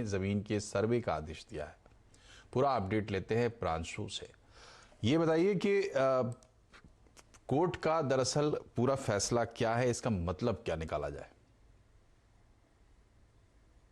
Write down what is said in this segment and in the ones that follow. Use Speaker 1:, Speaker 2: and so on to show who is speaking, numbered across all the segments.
Speaker 1: जमीन के सर्वे का आदेश दिया है। पूरा अपडेट लेते हैं प्रांशु से। ये बताइए कि कोर्ट का दरअसल पूरा फैसला क्या है, इसका मतलब क्या निकाला जाए।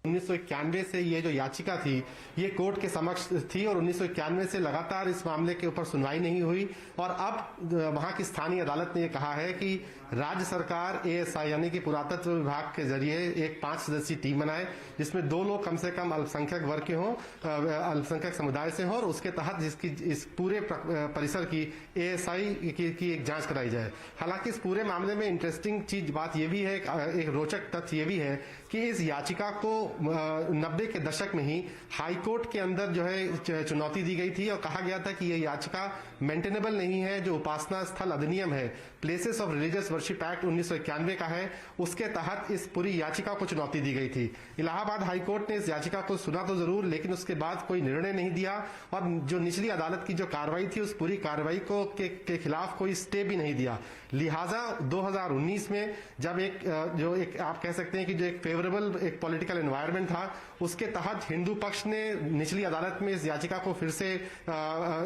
Speaker 2: 1991 से ये जो याचिका थी ये कोर्ट के समक्ष थी और 1991 से लगातार इस मामले के ऊपर सुनवाई नहीं हुई और अब वहां की स्थानीय अदालत ने ये कहा है कि राज्य सरकार एएसआई यानी कि पुरातत्व विभाग के जरिए एक 5 सदस्यीय टीम बनाए जिसमें 2 लोग कम से कम अल्पसंख्यक वर्ग के हों, अल्पसंख्यक समुदाय से हों और उसके तहत जिसकी इस पूरे परिसर की एएसआई की एक जांच कराई जाए। हालांकि इस पूरे मामले में इंटरेस्टिंग चीज बात यह भी है, एक रोचक तथ्य ये भी है कि इस याचिका को 90 के दशक में ही हाई कोर्ट के अंदर जो है चुनौती दी गई थी और कहा गया था कि यह याचिका मेंटेनेबल नहीं है। जो उपासना स्थल अधिनियम है, places of religious worship act 1991 का है, उसके तहत इस पूरी याचिका को चुनौती दी गई थी। इलाहाबाद हाई कोर्ट ने इस याचिका को सुना तो जरूर, लेकिन उसके बाद कोई निर्णय नहीं दिया और जो निचली अदालत की जो कार्रवाई थी उस पूरी कार्रवाई को के खिलाफ कोई स्टे भी नहीं दिया। लिहाजा 2019 में जब एक आप कह सकते हैं कि जो एक फेवरेबल एक पॉलिटिकल एनवायरनमेंट था, उसके तहत हिंदू पक्ष ने निचली अदालत में इस याचिका को फिर से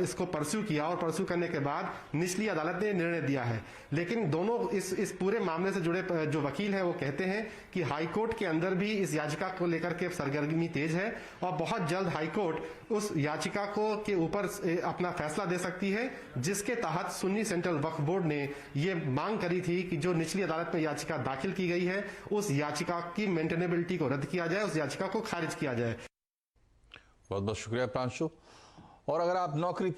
Speaker 2: इसको परस्यू किया और परस्यू करने के बाद निचली अदालत ने निर्णय दिया है। लेकिन दोनों इस पूरे मामले से जुड़े जो वकील हैं वो कहते हैं कि हाईकोर्ट के अंदर भी इस याचिका को लेकर के सरगर्मी तेज है और बहुत जल्द हाईकोर्ट उस याचिका को के ऊपर अपना फैसला दे सकती है, जिसके तहत सुन्नी सेंट्रल वक्फ बोर्ड ने ये मांग करी थी कि जो निचली अदालत में याचिका दाखिल की गई है उस याचिका की मेंटेनेबिलिटी को रद्द किया जाए, उस याचिका को खारिज किया जाए।
Speaker 1: बहुत बहुत शुक्रिया प्रांशु। और अगर आप नौकरी